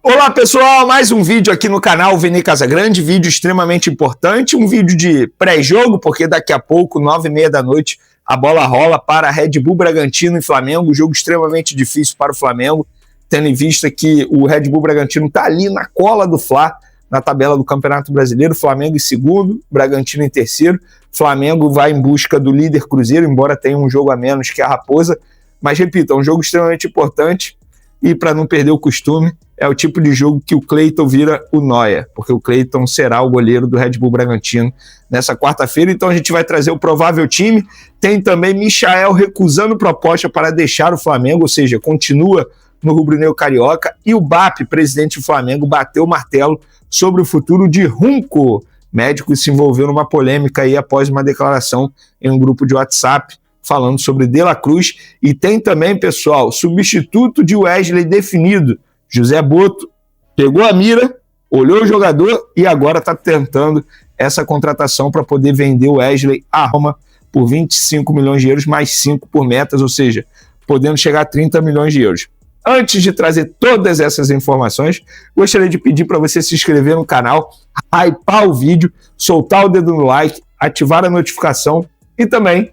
Olá pessoal, mais um vídeo aqui no canal Vene Casagrande, vídeo extremamente importante, um vídeo de pré-jogo, porque daqui a pouco, 9h30 da noite, a bola rola para Red Bull Bragantino e Flamengo, um jogo extremamente difícil para o Flamengo, tendo em vista que o Red Bull Bragantino está ali na cola do Fla, na tabela do Campeonato Brasileiro, Flamengo em segundo, Bragantino em terceiro, Flamengo vai em busca do líder Cruzeiro, embora tenha um jogo a menos que a Raposa, mas repito, é um jogo extremamente importante e para não perder o costume, é o tipo de jogo que o Cleiton vira o Neuer, porque o Cleiton será o goleiro do Red Bull Bragantino nessa quarta-feira, então a gente vai trazer o provável time, tem também Michael recusando proposta para deixar o Flamengo, ou seja, continua no rubro-negro carioca, e o BAP, presidente do Flamengo, bateu o martelo sobre o futuro de Runco, médico se envolveu numa polêmica aí após uma declaração em um grupo de WhatsApp, falando sobre De La Cruz, e tem também, pessoal, substituto de Wesley definido, José Boto pegou a mira, olhou o jogador e agora está tentando essa contratação para poder vender o Wesley à Roma por 25 milhões de euros, mais 5 por metas, ou seja, podendo chegar a 30 milhões de euros. Antes de trazer todas essas informações, gostaria de pedir para você se inscrever no canal, hypar o vídeo, soltar o dedo no like, ativar a notificação e também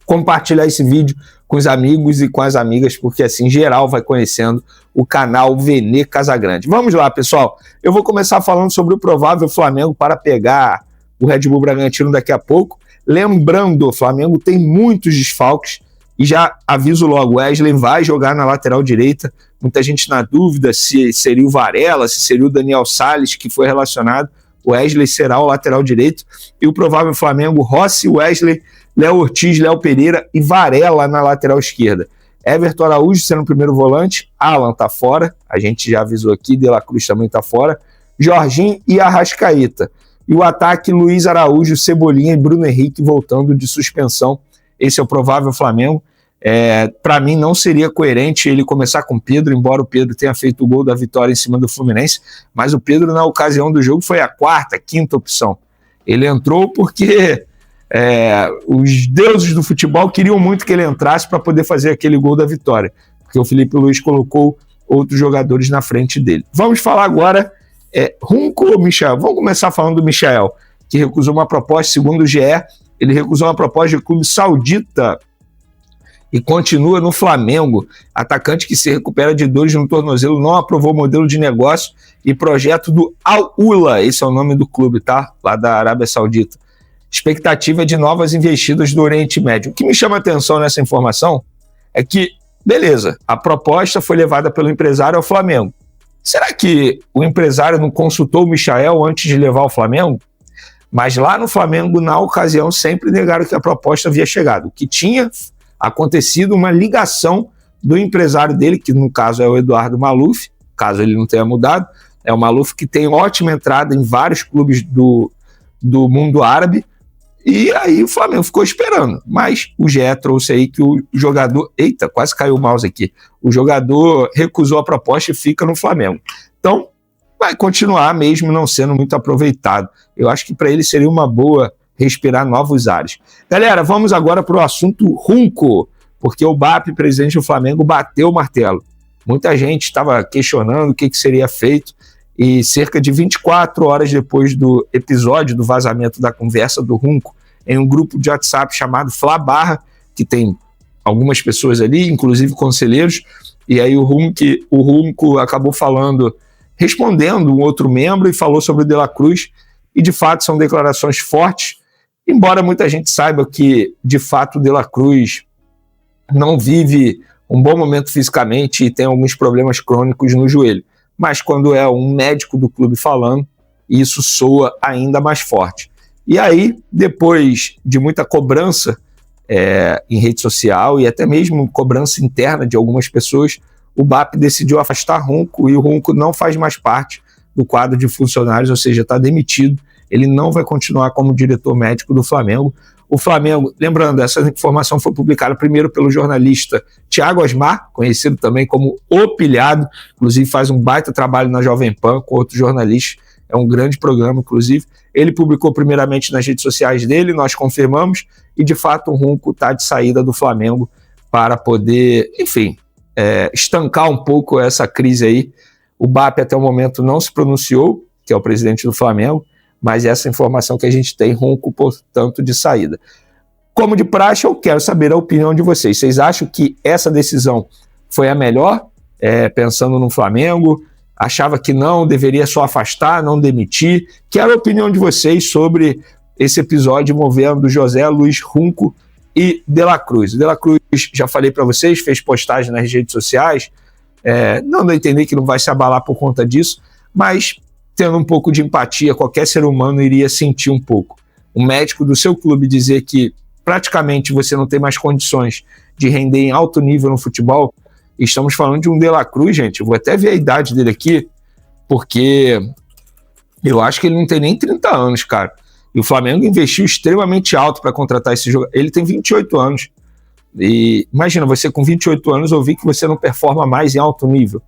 compartilhar esse vídeo com os amigos e com as amigas, porque assim geral vai conhecendo o canal Vene Casagrande. Vamos lá, pessoal. Eu vou começar falando sobre o provável Flamengo para pegar o Red Bull Bragantino daqui a pouco. Lembrando, o Flamengo tem muitos desfalques e já aviso logo, o Wesley vai jogar na lateral direita. Muita gente na dúvida se seria o Varela, se seria o Daniel Salles que foi relacionado. O Wesley será o lateral direito. E o provável Flamengo, Rossi, Wesley, Léo Ortiz, Léo Pereira e Varela na lateral esquerda. Everton Araújo sendo o primeiro volante, Alan tá fora, a gente já avisou aqui, De La Cruz também tá fora, Jorginho e Arrascaeta. E o ataque, Luiz Araújo, Cebolinha e Bruno Henrique voltando de suspensão. Esse é o provável Flamengo. Para mim não seria coerente ele começar com o Pedro, embora o Pedro tenha feito o gol da vitória em cima do Fluminense, mas o Pedro na ocasião do jogo foi a quarta, quinta opção. Ele entrou porque os deuses do futebol queriam muito que ele entrasse para poder fazer aquele gol da vitória, porque o Felipe Luiz colocou outros jogadores na frente dele. Vamos falar agora, Runco ou Michael? Vamos começar falando do Michael, que recusou uma proposta, segundo o GE, ele recusou uma proposta de clube saudita e continua no Flamengo. Atacante que se recupera de dores no tornozelo, não aprovou o modelo de negócio e projeto do Al-Ula, esse é o nome do clube, tá? Lá da Arábia Saudita. Expectativa de novas investidas do Oriente Médio. O que me chama a atenção nessa informação é que, beleza, a proposta foi levada pelo empresário ao Flamengo. Será que o empresário não consultou o Michael antes de levar ao Flamengo? Mas lá no Flamengo, na ocasião, sempre negaram que a proposta havia chegado. O que tinha acontecido uma ligação do empresário dele, que no caso é o Eduardo Maluf, caso ele não tenha mudado, é o Maluf que tem ótima entrada em vários clubes do mundo árabe, e aí o Flamengo ficou esperando, mas o GE trouxe aí que o jogador, eita, quase caiu o mouse aqui, o jogador recusou a proposta e fica no Flamengo. Então, vai continuar mesmo não sendo muito aproveitado. Eu acho que para ele seria uma boa respirar novos ares. Galera, vamos agora para o assunto Runco, porque o BAP, presidente do Flamengo, bateu o martelo. Muita gente estava questionando o que seria feito, e cerca de 24 horas depois do episódio do vazamento da conversa do Runco, em um grupo de WhatsApp chamado Fla Barra, que tem algumas pessoas ali, inclusive conselheiros, e aí o Runco acabou respondendo um outro membro e falou sobre o De La Cruz, e de fato são declarações fortes, embora muita gente saiba que de fato o De La Cruz não vive um bom momento fisicamente e tem alguns problemas crônicos no joelho. Mas quando é um médico do clube falando, isso soa ainda mais forte. E aí, depois de muita cobrança em rede social e até mesmo cobrança interna de algumas pessoas, o BAP decidiu afastar Runco, e o Runco não faz mais parte do quadro de funcionários, ou seja, está demitido. Ele não vai continuar como diretor médico do Flamengo. O Flamengo, lembrando, essa informação foi publicada primeiro pelo jornalista Thiago Asmar, conhecido também como O Pilhado, inclusive faz um baita trabalho na Jovem Pan com outros jornalistas, é um grande programa, inclusive. Ele publicou primeiramente nas redes sociais dele, nós confirmamos, e de fato o Runco está de saída do Flamengo para poder, enfim, estancar um pouco essa crise aí. O BAP até o momento não se pronunciou, que é o presidente do Flamengo, mas essa informação que a gente tem, Ronco, portanto, de saída. Como de praxe, eu quero saber a opinião de vocês. Vocês acham que essa decisão foi a melhor, pensando no Flamengo? Achava que não, deveria só afastar, não demitir? Quero a opinião de vocês sobre esse episódio envolvendo José Luiz Ronco e De La Cruz. De La Cruz, já falei para vocês, fez postagem nas redes sociais, não dá a entender que não vai se abalar por conta disso, mas tendo um pouco de empatia, qualquer ser humano iria sentir um pouco. Um médico do seu clube dizer que praticamente você não tem mais condições de render em alto nível no futebol. Estamos falando de um De La Cruz, gente. Eu vou até ver a idade dele aqui, porque eu acho que ele não tem nem 30 anos, cara. E o Flamengo investiu extremamente alto para contratar esse jogador. Ele tem 28 anos. E imagina, você com 28 anos ouvir que você não performa mais em alto nível.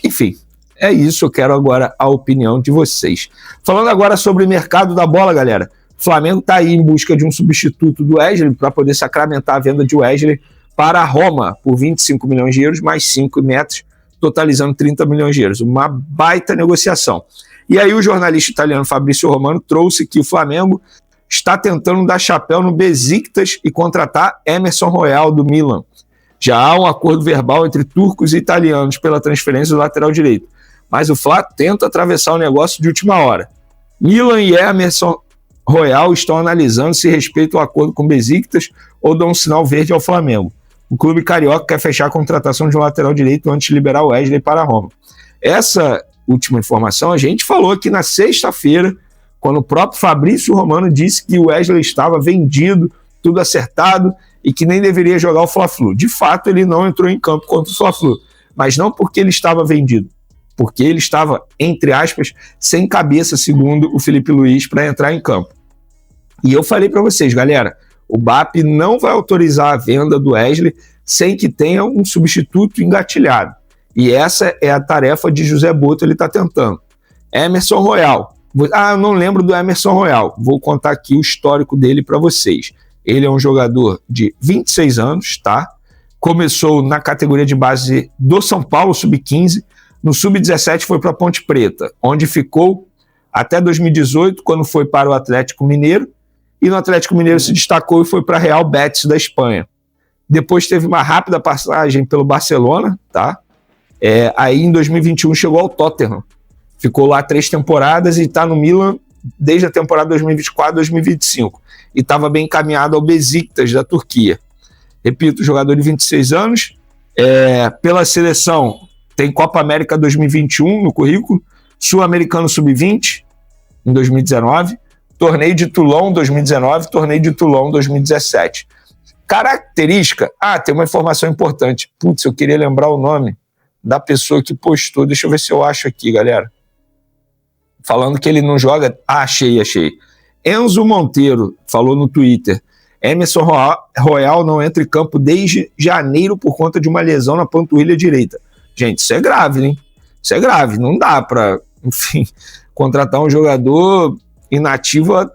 Enfim, é isso. Eu quero agora a opinião de vocês. Falando agora sobre o mercado da bola, galera. O Flamengo está aí em busca de um substituto do Wesley para poder sacramentar a venda de Wesley para a Roma por 25 milhões de euros, mais 5 metros, totalizando 30 milhões de euros. Uma baita negociação. E aí o jornalista italiano Fabrício Romano trouxe que o Flamengo está tentando dar chapéu no Besiktas e contratar Emerson Royal do Milan. Já há um acordo verbal entre turcos e italianos pela transferência do lateral direito. Mas o Fla tenta atravessar o negócio de última hora. Milan e Emerson Royal estão analisando se respeita o acordo com o Besiktas ou dão um sinal verde ao Flamengo. O clube carioca quer fechar a contratação de um lateral direito antes de liberar o Wesley para a Roma. Essa última informação a gente falou aqui na sexta-feira, quando o próprio Fabrício Romano disse que o Wesley estava vendido, tudo acertado, e que nem deveria jogar o Fla-Flu. De fato, ele não entrou em campo contra o Fla-Flu, mas não porque ele estava vendido, porque ele estava, entre aspas, sem cabeça, segundo o Felipe Luiz, para entrar em campo. E eu falei para vocês, galera, o BAP não vai autorizar a venda do Wesley sem que tenha um substituto engatilhado. E essa é a tarefa de José Boto, ele está tentando. Emerson Royal. Eu não lembro do Emerson Royal. Vou contar aqui o histórico dele para vocês. Ele é um jogador de 26 anos, tá? Começou na categoria de base do São Paulo, sub-15. No sub-17 foi para Ponte Preta, onde ficou até 2018, quando foi para o Atlético Mineiro. E no Atlético Mineiro se destacou e foi para Real Betis da Espanha. Depois teve uma rápida passagem pelo Barcelona, tá? Aí em 2021 chegou ao Tottenham. Ficou lá 3 temporadas e está no Milan desde a temporada 2024-2025. E estava bem encaminhado ao Besiktas da Turquia. Repito, jogador de 26 anos. Pela seleção, tem Copa América 2021 no currículo, Sul-Americano Sub-20 em 2019, Torneio de Toulon 2019, Torneio de Toulon 2017. Característica... tem uma informação importante. Putz, eu queria lembrar o nome da pessoa que postou. Deixa eu ver se eu acho aqui, galera. Falando que ele não joga... Achei. Enzo Monteiro falou no Twitter. Emerson Royal não entra em campo desde janeiro por conta de uma lesão na panturrilha direita. Gente, isso é grave, hein? Isso é grave. Não dá para, enfim, contratar um jogador inativo há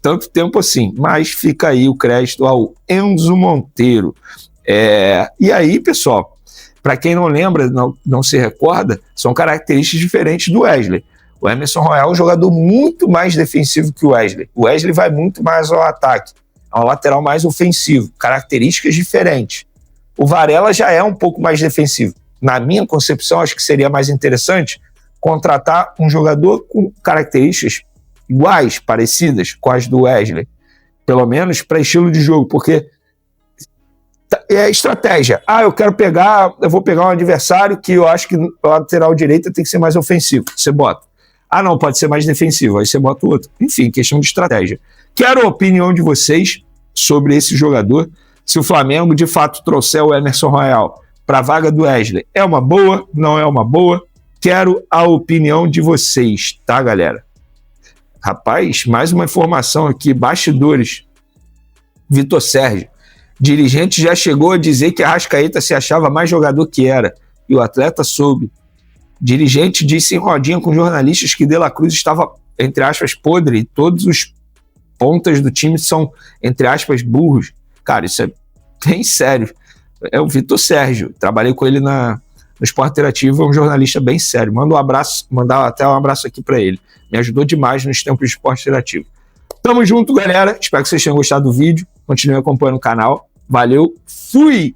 tanto tempo assim. Mas fica aí o crédito ao Enzo Monteiro. E aí, pessoal, para quem não lembra, não se recorda, são características diferentes do Wesley. O Emerson Royal é um jogador muito mais defensivo que o Wesley. O Wesley vai muito mais ao ataque, ao lateral mais ofensivo, características diferentes. O Varela já é um pouco mais defensivo. Na minha concepção, acho que seria mais interessante contratar um jogador com características iguais, parecidas com as do Wesley, pelo menos para estilo de jogo, porque é estratégia. Eu vou pegar um adversário que eu acho que o lateral direita tem que ser mais ofensivo. Você bota. Não, pode ser mais defensivo, aí você bota o outro. Enfim, questão de estratégia. Quero a opinião de vocês sobre esse jogador. Se o Flamengo, de fato, trouxer o Emerson Royal para a vaga do Wesley, é uma boa? Não é uma boa? Quero a opinião de vocês, tá, galera? Rapaz, mais uma informação aqui, bastidores. Vitor Sérgio. Dirigente já chegou a dizer que Arrascaeta se achava mais jogador que era, e o atleta soube. Dirigente disse em rodinha com jornalistas que De La Cruz estava, entre aspas, podre, e todos os pontas do time são, entre aspas, burros. Cara, isso é bem sério. É o Vitor Sérgio. Trabalhei com ele na no Esporte Interativo, é um jornalista bem sério. Manda um abraço, mandar até um abraço aqui para ele. Me ajudou demais nos tempos de Esporte Interativo. Tamo junto, galera. Espero que vocês tenham gostado do vídeo. Continuem acompanhando o canal. Valeu, fui!